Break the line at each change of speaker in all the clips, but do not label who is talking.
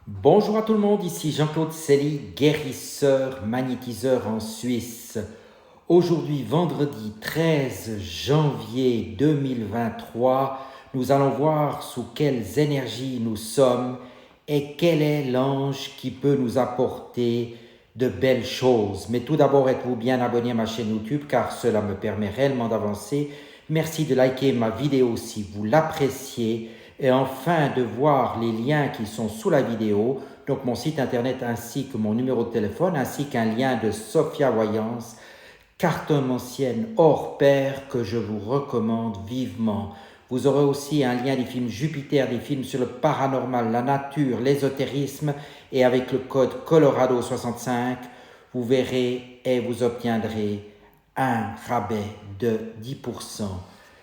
Bonjour à tout le monde, ici Jean-Claude Selly, guérisseur, magnétiseur en Suisse. Aujourd'hui, vendredi 13 janvier 2023, nous allons voir sous quelles énergies nous sommes et quel est l'ange qui peut nous apporter de belles choses. Mais tout d'abord, êtes-vous bien abonné à ma chaîne YouTube car cela me permet réellement d'avancer. Merci de liker ma vidéo si vous l'appréciez et enfin de voir les liens qui sont sous la vidéo, donc mon site internet ainsi que mon numéro de téléphone, ainsi qu'un lien de Sophia Voyance, cartomancienne hors pair que je vous recommande vivement. Vous aurez aussi un lien des films Jupiter, des films sur le paranormal, la nature, l'ésotérisme, et avec le code Colorado65, vous verrez et vous obtiendrez un rabais de 10%.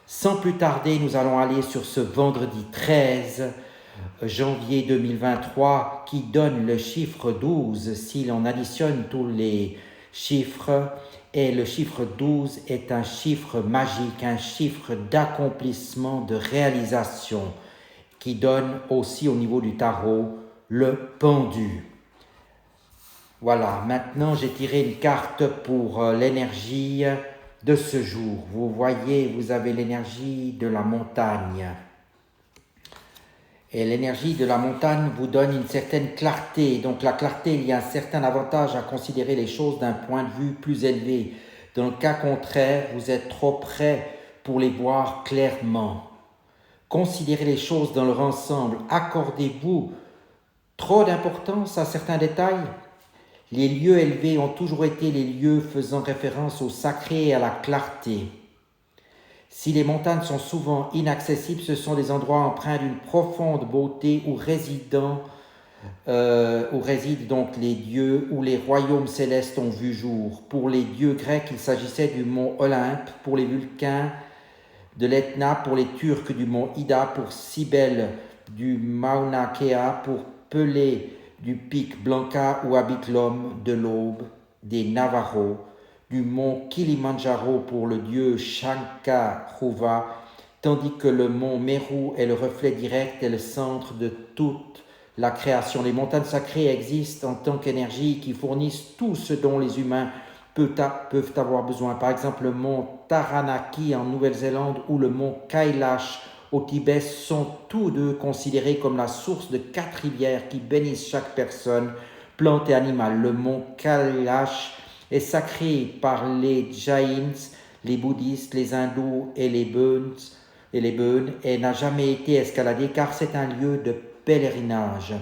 Sans plus tarder, nous allons aller sur ce vendredi 13 janvier 2023 qui donne le chiffre 12 si l'on additionne tous les chiffres. Et le chiffre 12 est un chiffre magique, un chiffre d'accomplissement, de réalisation qui donne aussi au niveau du tarot le pendu. Voilà, maintenant j'ai tiré une carte pour l'énergie de ce jour. Vous voyez, vous avez l'énergie de la montagne. Et l'énergie de la montagne vous donne une certaine clarté. Donc la clarté, il y a un certain avantage à considérer les choses d'un point de vue plus élevé. Dans le cas contraire, vous êtes trop près pour les voir clairement. Considérez les choses dans leur ensemble. Accordez-vous trop d'importance à certains détails. Les lieux élevés ont toujours été les lieux faisant référence au sacré et à la clarté. Si les montagnes sont souvent inaccessibles, ce sont des endroits empreints d'une profonde beauté où résident donc les dieux, où les royaumes célestes ont vu jour. Pour les dieux grecs, il s'agissait du mont Olympe, pour les Vulcains de l'Etna, pour les Turcs du mont Ida, pour Cybèle du Mauna Kea, pour Pelée du pic Blanca où habite l'homme de l'aube, des Navarros, du mont Kilimanjaro pour le dieu Shankaruva, tandis que le mont Meru est le reflet direct et le centre de toute la création. Les montagnes sacrées existent en tant qu'énergie qui fournissent tout ce dont les humains peuvent avoir besoin. Par exemple, le mont Taranaki en Nouvelle-Zélande ou le mont Kailash au Tibet sont tous deux considérés comme la source de 4 rivières qui bénissent chaque personne, plante et animal. Le mont Kailash est sacré par les Jains, les bouddhistes, les hindous et les beuns, et n'a jamais été escaladé car c'est un lieu de pèlerinage.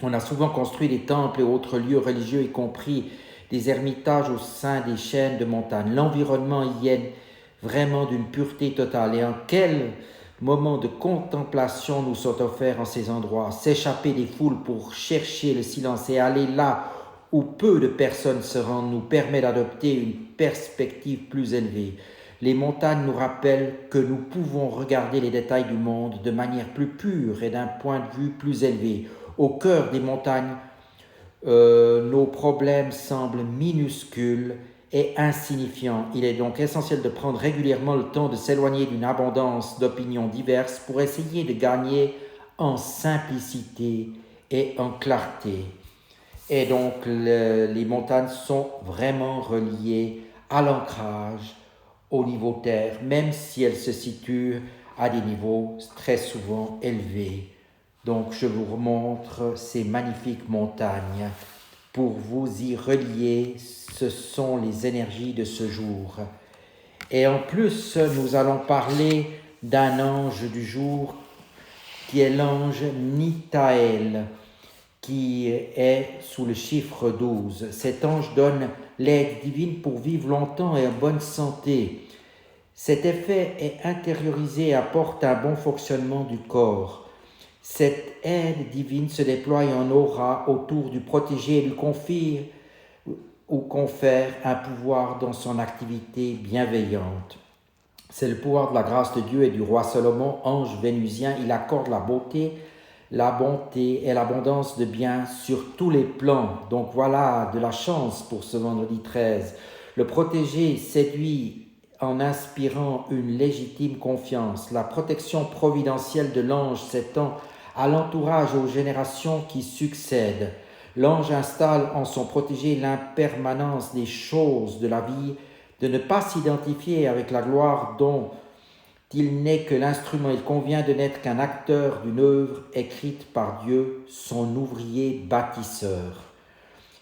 On a souvent construit des temples et autres lieux religieux, y compris des ermitages au sein des chaînes de montagnes. L'environnement y est vraiment d'une pureté totale. Et en quel moment de contemplation nous sont offerts en ces endroits. S'échapper des foules pour chercher le silence et aller là où peu de personnes se rendent nous permet d'adopter une perspective plus élevée. Les montagnes nous rappellent que nous pouvons regarder les détails du monde de manière plus pure et d'un point de vue plus élevé. Au cœur des montagnes, nos problèmes semblent minuscules et insignifiants. Il est donc essentiel de prendre régulièrement le temps de s'éloigner d'une abondance d'opinions diverses pour essayer de gagner en simplicité et en clarté. Et donc les montagnes sont vraiment reliées à l'ancrage, au niveau terre, même si elles se situent à des niveaux très souvent élevés. Donc je vous remontre ces magnifiques montagnes pour vous y relier. Ce sont les énergies de ce jour. Et en plus, nous allons parler d'un ange du jour qui est l'ange Nitaël, qui est sous le chiffre 12. Cet ange donne l'aide divine pour vivre longtemps et en bonne santé. Cet effet est intériorisé et apporte un bon fonctionnement du corps. Cette aide divine se déploie en aura autour du protégé et lui confie ou confère un pouvoir dans son activité bienveillante. C'est le pouvoir de la grâce de Dieu et du roi Salomon, ange vénusien. Il accorde la beauté, la bonté et l'abondance de biens sur tous les plans. Donc voilà de la chance pour ce vendredi 13. Le protégé séduit en inspirant une légitime confiance. La protection providentielle de l'ange s'étend à l'entourage et aux générations qui succèdent. L'ange installe en son protégé l'impermanence des choses de la vie, de ne pas s'identifier avec la gloire dont il n'est que l'instrument. Il convient de n'être qu'un acteur d'une œuvre écrite par Dieu, son ouvrier bâtisseur.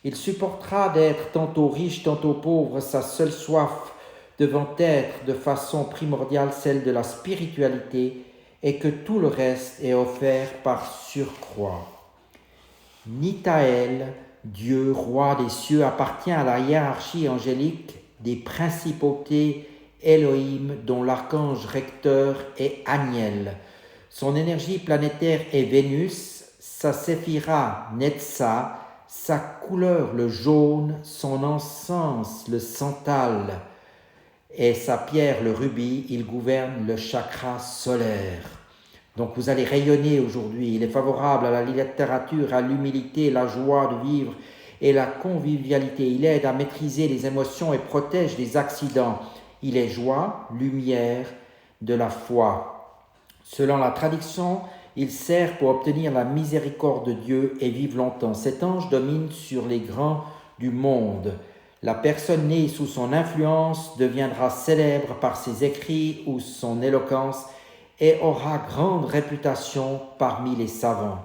Il supportera d'être tantôt riche, tantôt pauvre. Sa seule soif devant être de façon primordiale celle de la spiritualité, et que tout le reste est offert par surcroît. Nitaël, Dieu, roi des cieux, appartient à la hiérarchie angélique des principautés Elohim, dont l'archange recteur est Aniel. Son énergie planétaire est Vénus, sa séphira Netsa, sa couleur le jaune, son encens le santal et sa pierre le rubis. Il gouverne le chakra solaire. Donc vous allez rayonner aujourd'hui. Il est favorable à la littérature, à l'humilité, la joie de vivre et la convivialité. Il aide à maîtriser les émotions et protège des accidents. Il est joie, lumière de la foi. Selon la tradition, il sert pour obtenir la miséricorde de Dieu et vivre longtemps. Cet ange domine sur les grands du monde. La personne née sous son influence deviendra célèbre par ses écrits ou son éloquence et aura grande réputation parmi les savants.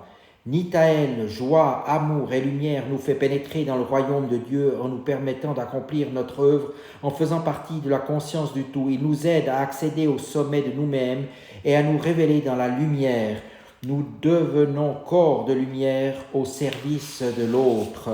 Nitaël, joie, amour et lumière, nous fait pénétrer dans le royaume de Dieu en nous permettant d'accomplir notre œuvre, en faisant partie de la conscience du tout. Il nous aide à accéder au sommet de nous-mêmes et à nous révéler dans la lumière. Nous devenons corps de lumière au service de l'autre.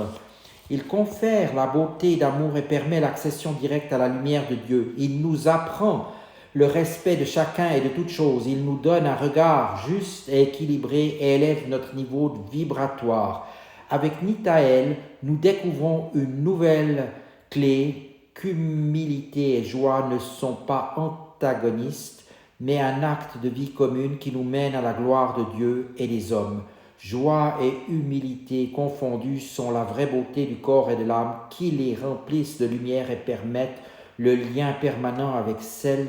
Il confère la beauté d'amour et permet l'accession directe à la lumière de Dieu. Il nous apprend le respect de chacun et de toute chose. Il nous donne un regard juste et équilibré et élève notre niveau vibratoire. Avec Nitaël, nous découvrons une nouvelle clé qu'humilité et joie ne sont pas antagonistes, mais un acte de vie commune qui nous mène à la gloire de Dieu et des hommes. Joie et humilité confondues sont la vraie beauté du corps et de l'âme qui les remplissent de lumière et permettent le lien permanent avec celle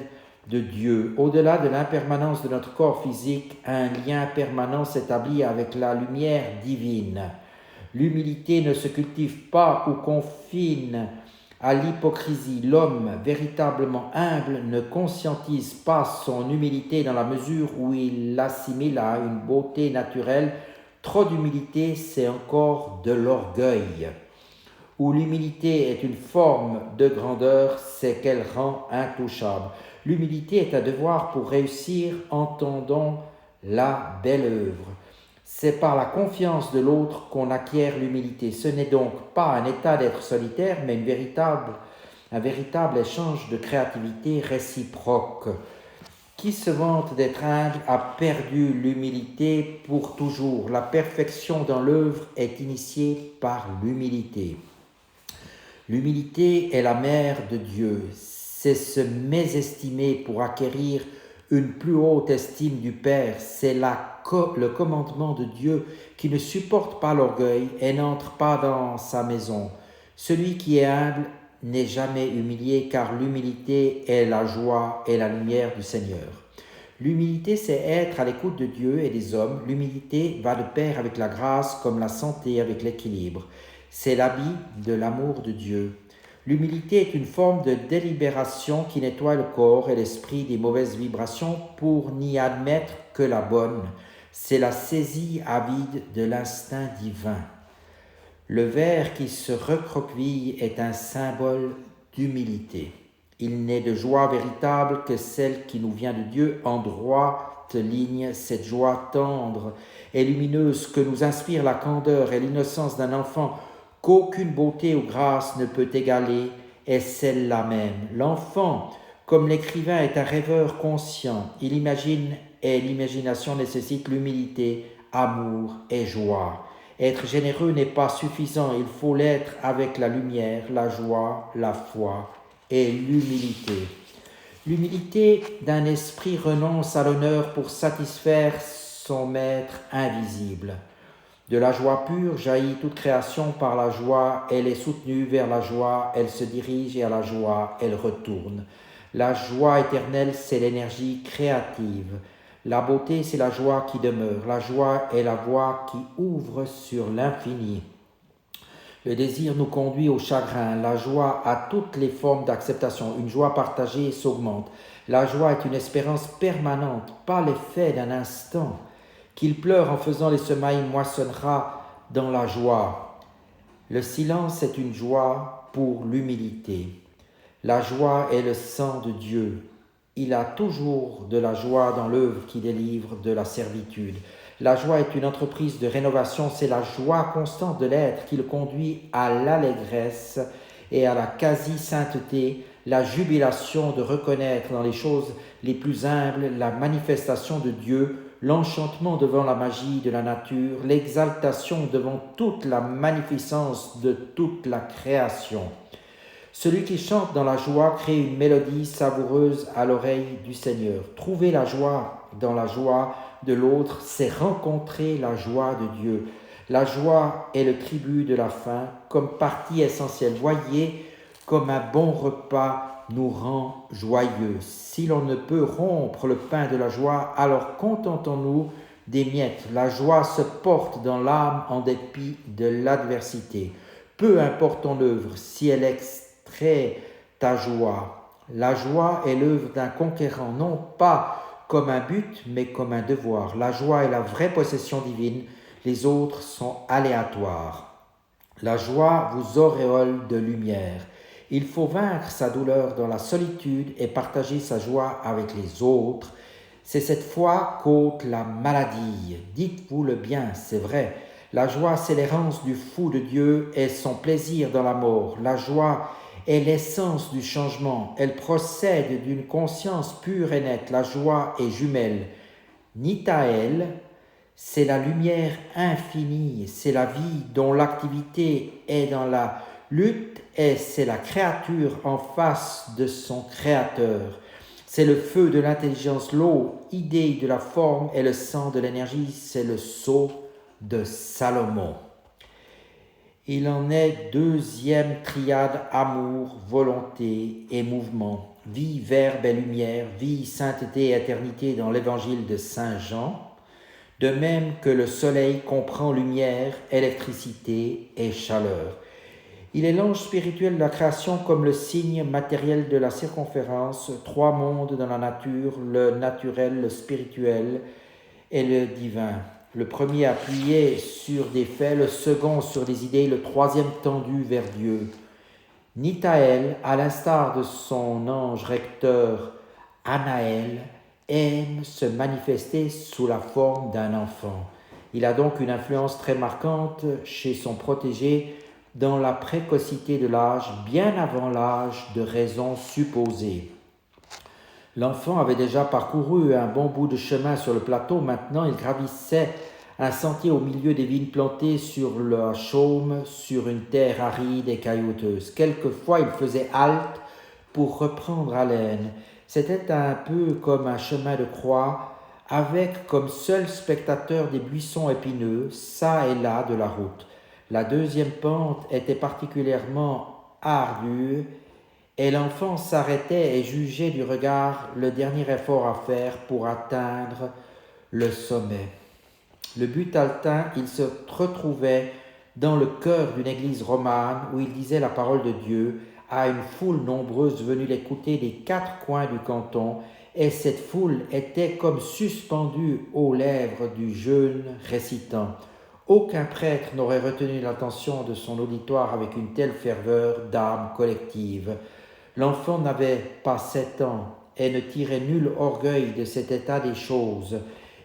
de Dieu. Au-delà de l'impermanence de notre corps physique, un lien permanent s'établit avec la lumière divine. L'humilité ne se cultive pas ou confine à l'hypocrisie. L'homme véritablement humble ne conscientise pas son humilité dans la mesure où il l'assimile à une beauté naturelle. Trop d'humilité, c'est encore de l'orgueil. Où l'humilité est une forme de grandeur, c'est qu'elle rend intouchable. L'humilité est un devoir pour réussir, entendons la belle œuvre. C'est par la confiance de l'autre qu'on acquiert l'humilité. Ce n'est donc pas un état d'être solitaire, mais un véritable échange de créativité réciproque. Qui se vante d'être humble a perdu l'humilité pour toujours. La perfection dans l'œuvre est initiée par l'humilité. L'humilité est la mère de Dieu. C'est se mésestimer pour acquérir une plus haute estime du Père. C'est le commandement de Dieu qui ne supporte pas l'orgueil et n'entre pas dans sa maison. Celui qui est humble n'est jamais humilié, car l'humilité est la joie et la lumière du Seigneur. L'humilité, c'est être à l'écoute de Dieu et des hommes. L'humilité va de pair avec la grâce, comme la santé avec l'équilibre. C'est l'habit de l'amour de Dieu. L'humilité est une forme de délibération qui nettoie le corps et l'esprit des mauvaises vibrations pour n'y admettre que la bonne. C'est la saisie avide de l'instinct divin. Le ver qui se recroqueville est un symbole d'humilité. Il n'est de joie véritable que celle qui nous vient de Dieu en droite ligne, cette joie tendre et lumineuse que nous inspire la candeur et l'innocence d'un enfant qu'aucune beauté ou grâce ne peut égaler, est celle-là même. L'enfant, comme l'écrivain, est un rêveur conscient. Il imagine et l'imagination nécessite l'humilité, amour et joie. Être généreux n'est pas suffisant, il faut l'être avec la lumière, la joie, la foi et l'humilité. L'humilité d'un esprit renonce à l'honneur pour satisfaire son maître invisible. De la joie pure jaillit toute création par la joie, elle est soutenue vers la joie, elle se dirige et à la joie, elle retourne. La joie éternelle, c'est l'énergie créative. La beauté, c'est la joie qui demeure. La joie est la voie qui ouvre sur l'infini. Le désir nous conduit au chagrin. La joie a toutes les formes d'acceptation. Une joie partagée s'augmente. La joie est une espérance permanente, pas l'effet d'un instant. Qu'il pleure en faisant les semailles moissonnera dans la joie. Le silence est une joie pour l'humilité. La joie est le sang de Dieu. Il a toujours de la joie dans l'œuvre qui délivre de la servitude. La joie est une entreprise de rénovation, c'est la joie constante de l'être qui le conduit à l'allégresse et à la quasi-sainteté, la jubilation de reconnaître dans les choses les plus humbles la manifestation de Dieu, l'enchantement devant la magie de la nature, l'exaltation devant toute la magnificence de toute la création. Celui qui chante dans la joie crée une mélodie savoureuse à l'oreille du Seigneur. Trouver la joie dans la joie de l'autre, c'est rencontrer la joie de Dieu. La joie est le tribut de la faim comme partie essentielle. Voyez comme un bon repas nous rend joyeux. Si l'on ne peut rompre le pain de la joie, alors contentons-nous des miettes. La joie se porte dans l'âme en dépit de l'adversité. Peu importe ton œuvre, si elle extrait ta joie. La joie est l'œuvre d'un conquérant, non pas comme un but, mais comme un devoir. La joie est la vraie possession divine, les autres sont aléatoires. La joie vous auréole de lumière. Il faut vaincre sa douleur dans la solitude et partager sa joie avec les autres. C'est cette foi qu'ôte la maladie. Dites-vous le bien, c'est vrai. La joie, c'est l'errance du fou de Dieu et son plaisir dans la mort. La joie est l'essence du changement. Elle procède d'une conscience pure et nette. La joie est jumelle. Nitaël, c'est la lumière infinie, c'est la vie dont l'activité est dans la lutte et c'est la créature en face de son créateur. C'est le feu de l'intelligence, l'eau, idée de la forme et le sang de l'énergie, c'est le sceau de Salomon. Il en est deuxième triade amour, volonté et mouvement. Vie, verbe et lumière, vie, sainteté et éternité dans l'évangile de Saint Jean. De même que le soleil comprend lumière, électricité et chaleur. Il est l'ange spirituel de la création comme le signe matériel de la circonférence, trois mondes dans la nature, le naturel, le spirituel et le divin. Le premier appuyé sur des faits, le second sur des idées, le troisième tendu vers Dieu. Nitaël, à l'instar de son ange recteur Anaël, aime se manifester sous la forme d'un enfant. Il a donc une influence très marquante chez son protégé dans la précocité de l'âge, bien avant l'âge de raison supposé. L'enfant avait déjà parcouru un bon bout de chemin sur le plateau. Maintenant, il gravissait un sentier au milieu des vignes plantées sur la chaume, sur une terre aride et caillouteuse. Quelquefois, il faisait halte pour reprendre haleine. C'était un peu comme un chemin de croix, avec comme seul spectateur des buissons épineux, çà et là de la route. La deuxième pente était particulièrement ardue, et l'enfant s'arrêtait et jugeait du regard le dernier effort à faire pour atteindre le sommet. Le but atteint, il se retrouvait dans le cœur d'une église romane où il disait la parole de Dieu à une foule nombreuse venue l'écouter des quatre coins du canton, et cette foule était comme suspendue aux lèvres du jeune récitant. Aucun prêtre n'aurait retenu l'attention de son auditoire avec une telle ferveur d'âme collective. L'enfant n'avait pas 7 ans et ne tirait nul orgueil de cet état des choses.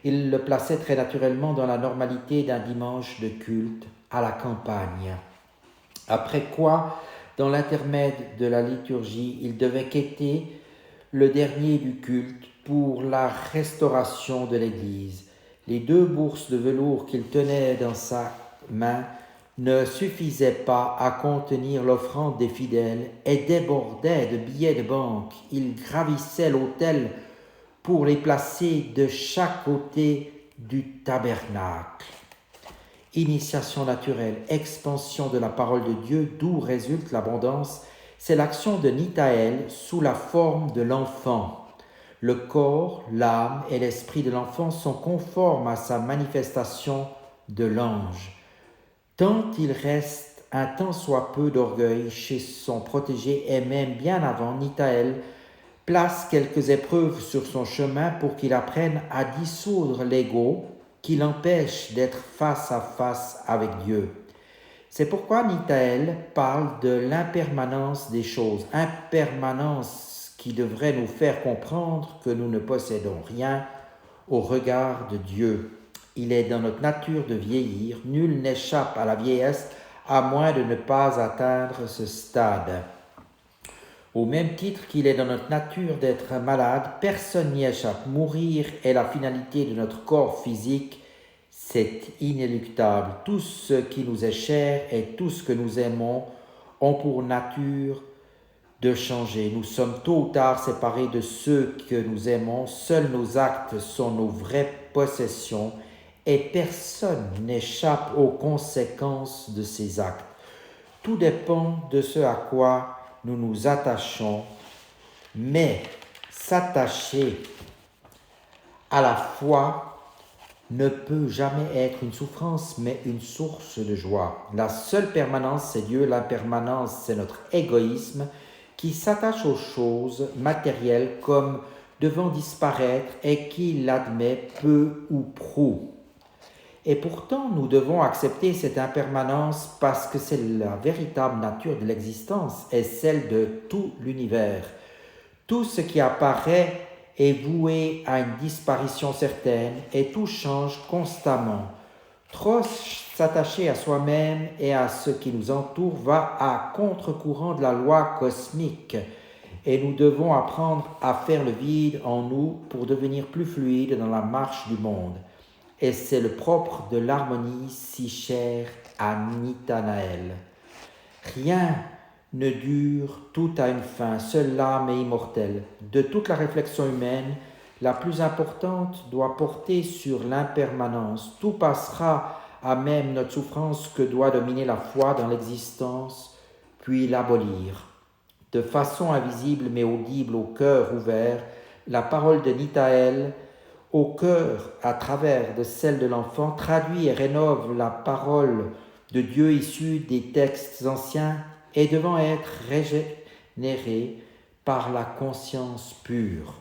Il le plaçait très naturellement dans la normalité d'un dimanche de culte à la campagne. Après quoi, dans l'intermède de la liturgie, il devait quêter le dernier du culte pour la restauration de l'Église. Les 2 bourses de velours qu'il tenait dans sa main ne suffisaient pas à contenir l'offrande des fidèles et débordaient de billets de banque. Il gravissait l'autel pour les placer de chaque côté du tabernacle. Initiation naturelle, expansion de la parole de Dieu, d'où résulte l'abondance, c'est l'action de Nitaël sous la forme de l'enfant. Le corps, l'âme et l'esprit de l'enfant sont conformes à sa manifestation de l'ange. Tant il reste un tant soit peu d'orgueil chez son protégé et même bien avant, Nitaël place quelques épreuves sur son chemin pour qu'il apprenne à dissoudre l'ego qui l'empêche d'être face à face avec Dieu. C'est pourquoi Nitaël parle de l'impermanence des choses, impermanence qui devrait nous faire comprendre que nous ne possédons rien au regard de Dieu. Il est dans notre nature de vieillir, nul n'échappe à la vieillesse à moins de ne pas atteindre ce stade. Au même titre qu'il est dans notre nature d'être malade, personne n'y échappe. Mourir est la finalité de notre corps physique, c'est inéluctable. Tout ce qui nous est cher et tout ce que nous aimons ont pour nature de changer. Nous sommes tôt ou tard séparés de ceux que nous aimons. Seuls nos actes sont nos vraies possessions et personne n'échappe aux conséquences de ces actes. Tout dépend de ce à quoi nous nous attachons, mais s'attacher à la foi ne peut jamais être une souffrance, mais une source de joie. La seule permanence, c'est Dieu. L'impermanence, c'est notre égoïsme qui s'attache aux choses matérielles comme devant disparaître et qui l'admet peu ou prou. Et pourtant, nous devons accepter cette impermanence parce que c'est la véritable nature de l'existence et celle de tout l'univers. Tout ce qui apparaît est voué à une disparition certaine et tout change constamment. Trop s'attacher à soi-même et à ce qui nous entoure va à contre-courant de la loi cosmique et nous devons apprendre à faire le vide en nous pour devenir plus fluides dans la marche du monde. Et c'est le propre de l'harmonie si chère à Nathanaël. Rien ne dure, tout a une fin, seule l'âme est immortelle. De toute la réflexion humaine, la plus importante doit porter sur l'impermanence. Tout passera à même notre souffrance que doit dominer la foi dans l'existence, puis l'abolir. De façon invisible mais audible au cœur ouvert, la parole de Nitaël au cœur, à travers de celle de l'enfant, traduit et rénove la parole de Dieu issue des textes anciens et devant être régénérée par la conscience pure.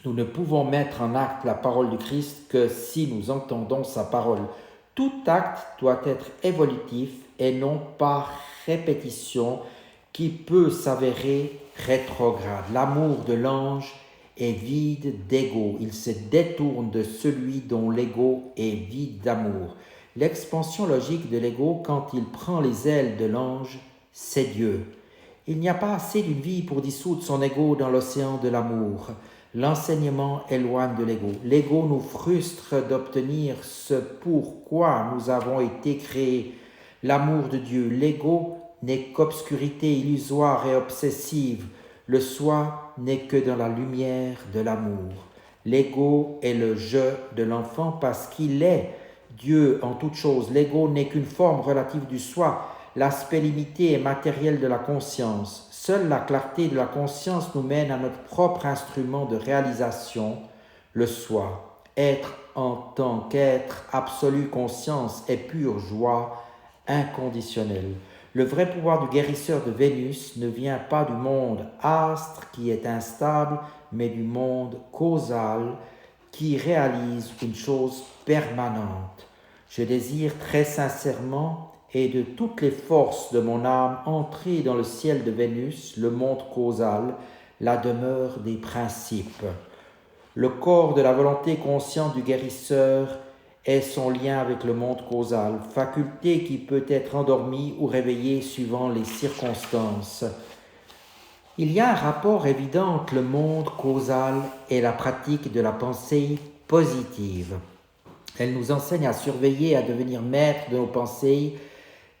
Nous ne pouvons mettre en acte la parole du Christ que si nous entendons sa parole. Tout acte doit être évolutif et non par répétition qui peut s'avérer rétrograde. L'amour de l'ange est vide d'ego. Il se détourne de celui dont l'ego est vide d'amour. L'expansion logique de l'ego, quand il prend les ailes de l'ange, c'est Dieu. Il n'y a pas assez d'une vie pour dissoudre son ego dans l'océan de l'amour. L'enseignement éloigne de l'ego. L'ego nous frustre d'obtenir ce pourquoi nous avons été créés. L'amour de Dieu. L'ego n'est qu'obscurité illusoire et obsessive. Le soi n'est que dans la lumière de l'amour. L'ego est le je de l'enfant parce qu'il est Dieu en toute chose. L'ego n'est qu'une forme relative du soi, l'aspect limité et matériel de la conscience. Seule la clarté de la conscience nous mène à notre propre instrument de réalisation, le soi. Être en tant qu'être, absolue conscience et pure joie inconditionnelle. Le vrai pouvoir du guérisseur de Vénus ne vient pas du monde astre qui est instable, mais du monde causal qui réalise une chose permanente. Je désire très sincèrement et de toutes les forces de mon âme entrer dans le ciel de Vénus, le monde causal, la demeure des principes. Le corps de la volonté consciente du guérisseur est son lien avec le monde causal, faculté qui peut être endormie ou réveillée suivant les circonstances. Il y a un rapport évident entre le monde causal et la pratique de la pensée positive. Elle nous enseigne à surveiller, à devenir maître de nos pensées,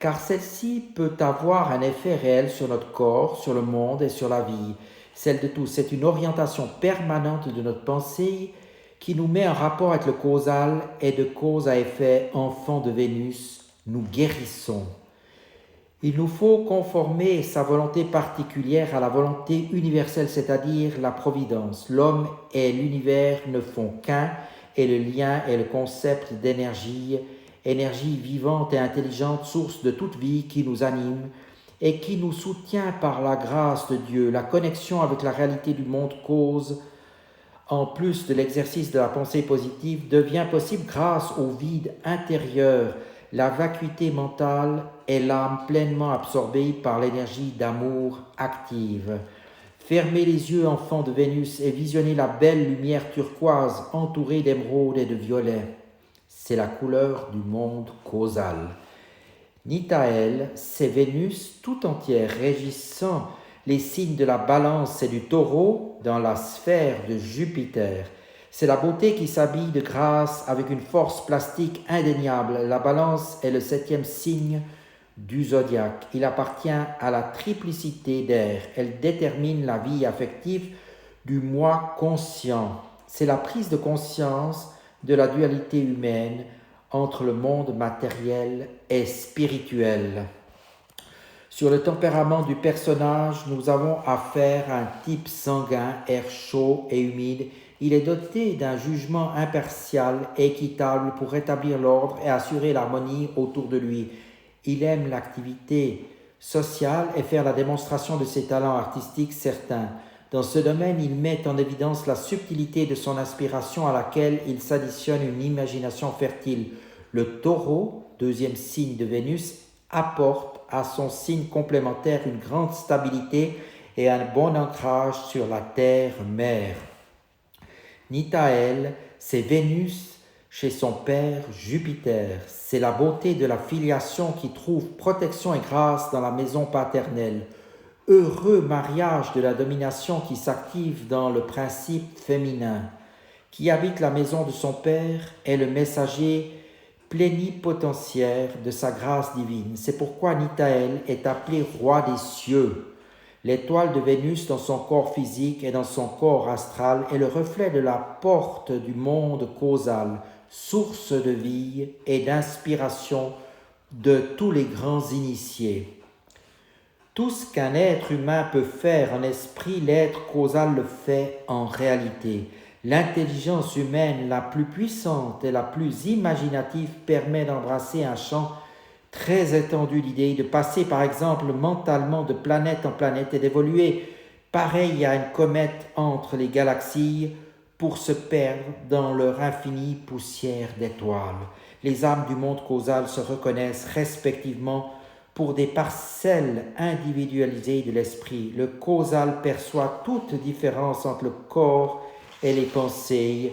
car celle-ci peut avoir un effet réel sur notre corps, sur le monde et sur la vie. Celle de tous, c'est une orientation permanente de notre pensée qui nous met en rapport avec le causal et de cause à effet, enfant de Vénus, nous guérissons. Il nous faut conformer sa volonté particulière à la volonté universelle, c'est-à-dire la providence. L'homme et l'univers ne font qu'un, et le lien est le concept d'énergie, énergie vivante et intelligente, source de toute vie qui nous anime et qui nous soutient par la grâce de Dieu. La connexion avec la réalité du monde cause, en plus de l'exercice de la pensée positive, devient possible grâce au vide intérieur, la vacuité mentale et l'âme pleinement absorbée par l'énergie d'amour active. Fermez les yeux, enfants de Vénus, et visionnez la belle lumière turquoise entourée d'émeraude et de violet. C'est la couleur du monde causal. Nitaël, c'est Vénus tout entière régissant les signes de la Balance et du Taureau dans la sphère de Jupiter. C'est la beauté qui s'habille de grâce avec une force plastique indéniable. La Balance est le 7e signe du zodiaque. Il appartient à la triplicité d'air. Elle détermine la vie affective du moi conscient. C'est la prise de conscience de la dualité humaine entre le monde matériel et spirituel. Sur le tempérament du personnage, nous avons affaire à un type sanguin, air chaud et humide. Il est doté d'un jugement impartial et équitable pour rétablir l'ordre et assurer l'harmonie autour de lui. Il aime l'activité sociale et faire la démonstration de ses talents artistiques certains. Dans ce domaine, il met en évidence la subtilité de son inspiration à laquelle il s'additionne une imagination fertile. Le Taureau, 2e signe de Vénus, apporte à son signe complémentaire une grande stabilité et un bon ancrage sur la terre-mère. Nitaël, c'est Vénus chez son père Jupiter. C'est la beauté de la filiation qui trouve protection et grâce dans la maison paternelle. Heureux mariage de la domination qui s'active dans le principe féminin. Qui habite la maison de son père est le messager plénipotentiaire de sa grâce divine. C'est pourquoi Nitaël est appelé roi des cieux. L'étoile de Vénus dans son corps physique et dans son corps astral est le reflet de la porte du monde causal, source de vie et d'inspiration de tous les grands initiés. Tout ce qu'un être humain peut faire en esprit, l'être causal le fait en réalité. L'intelligence humaine la plus puissante et la plus imaginative permet d'embrasser un champ très étendu d'idées, de passer par exemple mentalement de planète en planète et d'évoluer pareil à une comète entre les galaxies pour se perdre dans leur infinie poussière d'étoiles. Les âmes du monde causal se reconnaissent respectivement pour des parcelles individualisées de l'esprit. Le causal perçoit toute différence entre le corps et les pensées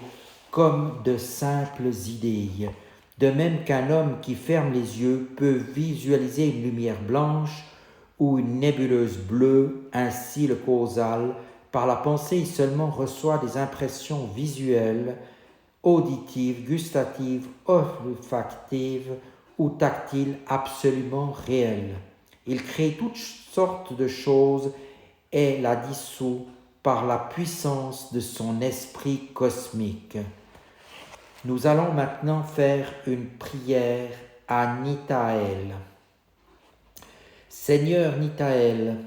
comme de simples idées. De même qu'un homme qui ferme les yeux peut visualiser une lumière blanche ou une nébuleuse bleue, ainsi le causal, par la pensée, il seulement reçoit des impressions visuelles, auditives, gustatives, olfactives ou tactiles absolument réelles. Il crée toutes sortes de choses et la dissout par la puissance de son esprit cosmique. Nous allons maintenant faire une prière à Nitaël. Seigneur Nitaël,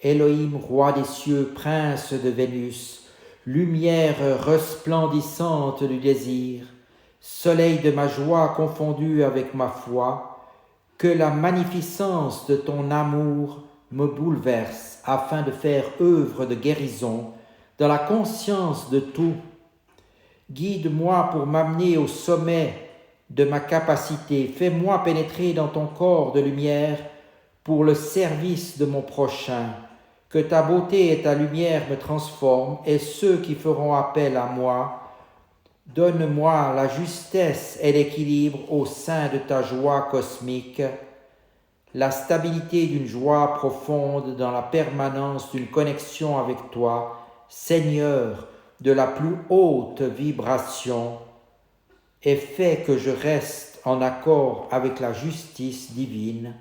Elohim, roi des cieux, prince de Vénus, lumière resplendissante du désir, soleil de ma joie confondu avec ma foi, que la magnificence de ton amour me bouleverse afin de faire œuvre de guérison dans la conscience de tout. Guide-moi pour m'amener au sommet de ma capacité. Fais-moi pénétrer dans ton corps de lumière pour le service de mon prochain. Que ta beauté et ta lumière me transforment et ceux qui feront appel à moi. Donne-moi la justesse et l'équilibre au sein de ta joie cosmique, la stabilité d'une joie profonde dans la permanence d'une connexion avec toi, Seigneur de la plus haute vibration, et fais que je reste en accord avec la justice divine,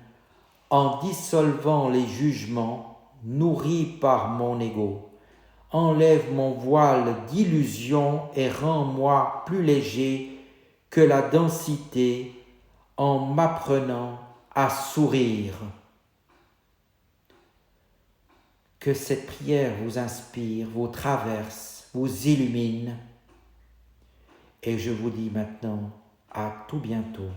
en dissolvant les jugements nourris par mon ego. Enlève mon voile d'illusion et rends-moi plus léger que la densité en m'apprenant à sourire. Que cette prière vous inspire, vous traverse, vous illumine. Et je vous dis maintenant à tout bientôt.